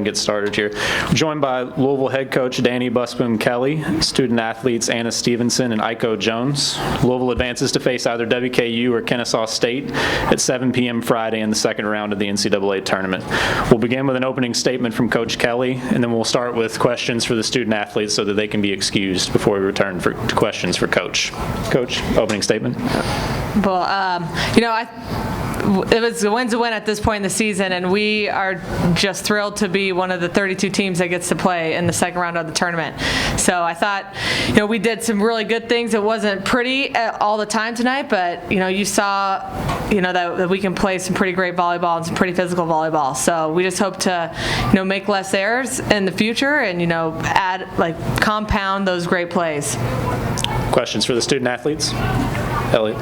get started here. Joined by Louisville head coach Danny Busboom Kelly, student athletes Anna Stevenson and Iko Jones. Louisville advances to face either WKU or Kennesaw State at 7 p.m. Friday in the second round of the NCAA Tournament. We'll begin with an opening statement from Coach Kelly, and then we'll start with questions for the student athletes so that they can be excused before we return to questions for Coach. Coach, opening statement. Well, it was a win's a win at this point in the season, and we are just thrilled to be one of the 32 teams that gets to play in the second round of the tournament. So I thought, we did some really good things. It wasn't pretty all the time tonight, but you saw, that we can play some pretty great volleyball and some pretty physical volleyball. So we just hope to, make less errors in the future and compound those great plays. Questions for the student athletes? Elliot.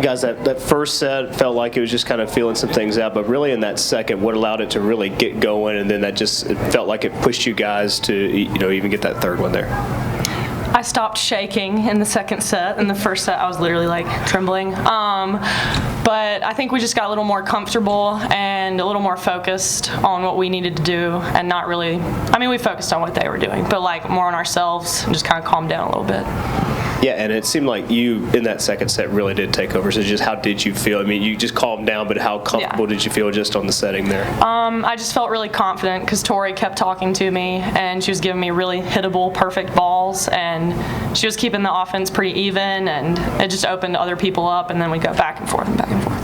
Guys, that first set felt like it was just kind of feeling some things out, but really in that second, what allowed it to really get going, and then it felt like it pushed you guys to even get that third one there? I stopped shaking in the second set. In the first set, I was literally trembling. But I think we just got a little more comfortable and a little more focused on what we needed to do, and not really. We focused on what they were doing, but more on ourselves and just kind of calmed down a little bit. Yeah, and it seemed like you, in that second set, really did take over. So just how did you feel? You just calmed down, but how comfortable did you feel just on the setting there? I just felt really confident because Tori kept talking to me, and she was giving me really hittable, perfect balls, and she was keeping the offense pretty even, and it just opened other people up, and then we go back and forth and back and forth.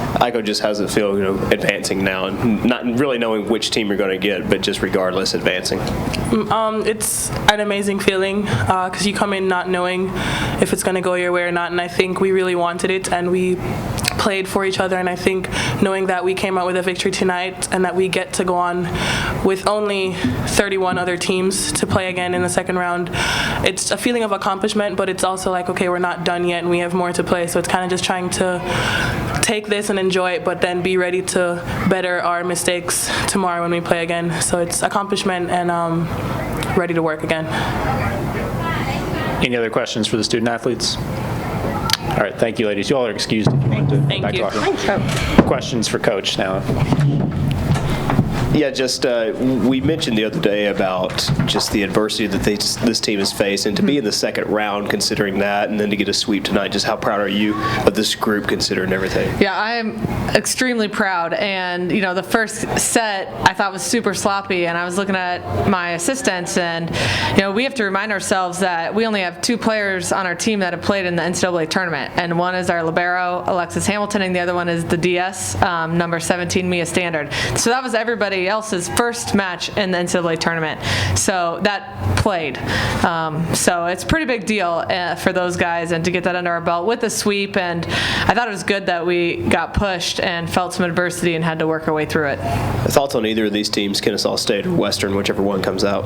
Iko, just how's it feel, advancing now and not really knowing which team you're going to get, but just regardless advancing? It's an amazing feeling because you come in not knowing if it's going to go your way or not, and I think we really wanted it, and we played for each other, and I think knowing that we came out with a victory tonight and that we get to go on with only 31 other teams to play again in the second round, it's a feeling of accomplishment, but it's also okay, we're not done yet and we have more to play, so it's kind of just trying to take this and enjoy it, but then be ready to better our mistakes tomorrow when we play again. So it's accomplishment and ready to work again. Any other questions for the student athletes? All right, thank you, ladies. You all are excused if you want to Thank back you. to questions for Coach now. Yeah, just we mentioned the other day about just the adversity that this team has faced, and to be in the second round considering that, and then to get a sweep tonight, just how proud are you of this group considering everything? Yeah, I'm extremely proud, and the first set I thought was super sloppy, and I was looking at my assistants, and we have to remind ourselves that we only have 2 players on our team that have played in the NCAA tournament, and one is our libero, Alexis Hamilton, and the other one is the DS, number 17, Mia Standard. So that was everybody else's first match in the NCAA tournament. So that played. So it's a pretty big deal for those guys, and to get that under our belt with a sweep. And I thought it was good that we got pushed and felt some adversity and had to work our way through it. Thoughts on either of these teams, Kennesaw State or Western, whichever one comes out?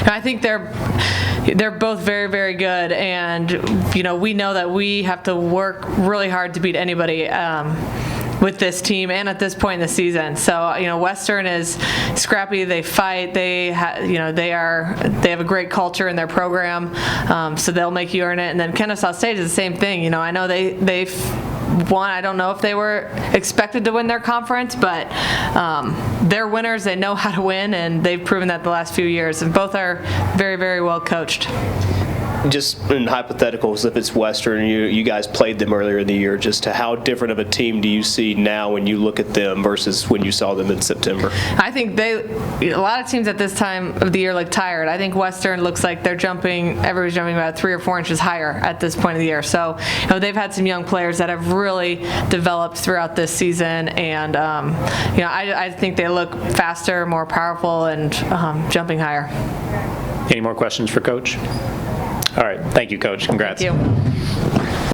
I think they're both very, very good, and we know that we have to work really hard to beat anybody with this team and at this point in the season. So Western is scrappy, they fight, they have a great culture in their program, so they'll make you earn it. And then Kennesaw State is the same thing. I know they've won. I don't know if they were expected to win their conference, but they're winners. They know how to win, and they've proven that the last few years, and both are very, very well coached. Just in hypotheticals, if it's Western, you guys played them earlier in the year, just to how different of a team do you see now when you look at them versus when you saw them in September? I think a lot of teams at this time of the year look tired. I think Western looks like everybody's jumping about 3 or 4 inches higher at this point of the year. So they've had some young players that have really developed throughout this season, and I think they look faster, more powerful, and jumping higher. Any more questions for Coach? All right, thank you, Coach. Congrats. Thank you.